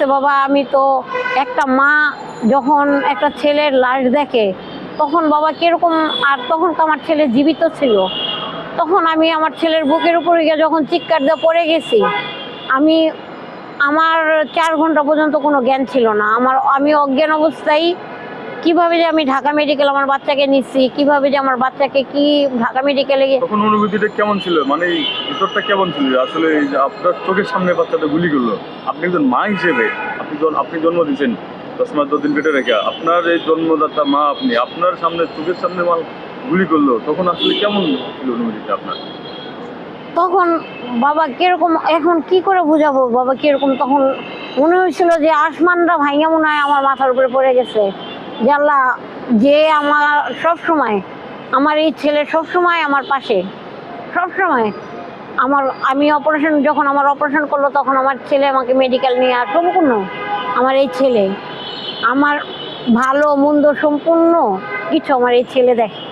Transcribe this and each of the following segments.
গেছে বাবা। আমি তো একটা মা যখন একটা ছেলের লাশ দেখে তখন বাবা কিরকম, আর তখন তো আমার ছেলে জীবিত ছিল, তখন আমি আমার ছেলের বুকের উপরে গিয়ে যখন চিৎকার দিয়ে পড়ে গেছি, আমি আমার 4 ঘন্টা পর্যন্ত কোনো জ্ঞান ছিল না আমার। আমি অজ্ঞান অবস্থায় কিভাবে যে আমি ঢাকা মেডিকেল আমার বাচ্চাকে নিচ্ছি, কিভাবে যে আমার বাচ্চাকে কি ঢাকা মেডিকেলে তখন অনুভূতিটা কেমন ছিল, মানে ভিতরটা কেমন ছিল আসলে? এই যে আপনার চোখের সামনে বাচ্চাটা গুলি করলো, আপনি একজন মা হিসেবে, আপনি জন্ম দিয়েছেন 10 মাস 10 দিন পেটে রেখে, আপনার এই জন্মদাতা মা, আপনি আপনার সামনে চোখের সামনে গুলি করলো, তখন আসলে কেমন ছিল অনুভূতিটা আপনার? তখন বাবা কিরকম, এখন কি করে বুঝাবো বাবা কিরকম, তখন মনে হয়েছিল যে আসমানটা ভাঙা মনে হয় আমার মাথার উপরে পড়ে গেছে। যে আল্লাহ, যে আমার সব সময়, আমার এই ছেলে সব সময় আমার পাশে, সব সময় আমি অপারেশন, যখন আমার অপারেশন করলো তখন আমার ছেলে আমাকে মেডিকেল নিয়ে আর সম্পূর্ণ আমার এই ছেলে, আমার ভালো মন্দ সম্পূর্ণ কিছু আমার এই ছেলে দেখে।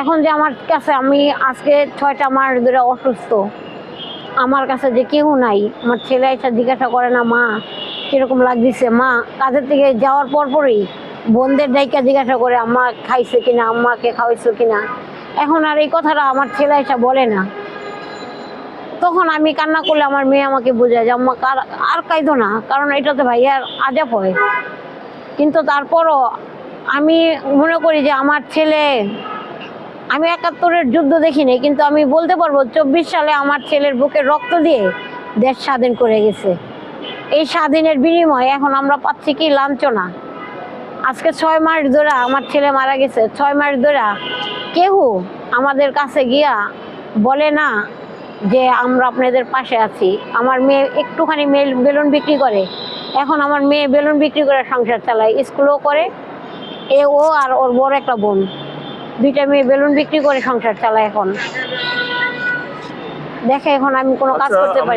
এখন যে আমার কাছে, আমি আজকে 6টা মাস ধরে অসুস্থ, আমার কাছে যে কেউ নাই, আমার ছেলে এসে জিজ্ঞাসা করে না মা কিরকম লাগতেছে, মা কাজের থেকে যাওয়ার পরই বোনদের ডাইকা জিজ্ঞাসা করে আম্মা খাইছে কিনা, আম্মাকে খাওয়াইছো কিনা। এখন আর এই কথাটা আমার ছেলে এসে বলে না। তখন আমি কান্না করলে আমার মেয়ে আমাকে বোঝায় যে আম্মা আর কাইদো না, কারণ এটাতে ভাইয়ার আজাব হয়। কিন্তু তারপরও আমি মনে করি যে আমার ছেলে, আমি 71-এর যুদ্ধ দেখিনি, কিন্তু আমি বলতে পারবো 24 সালে আমার ছেলের বুকে রক্ত দিয়ে দেশ স্বাধীন করে গেছে। এই স্বাধীনের বিনিময়ে এখন আমরা পাচ্ছি কি লাঞ্ছনা। আজকে 6 মাস ধরে আমার ছেলে মারা গেছে, 6 মাস ধরে কেউ আমাদের কাছে গিয়া বলে না যে আমরা আপনাদের পাশে আছি। আমার মেয়ে একটুখানি বেলুন বিক্রি করে, এখন আমার মেয়ে বেলুন বিক্রি করে সংসার চালায়, স্কুলও করে। ও আর ওর বড় একটা বোন, 2টা মেয়ে বেলুন বিক্রি করে সংসার চালায়। এখন দেখে, এখন আমি কোনো কাজ করতে পারি।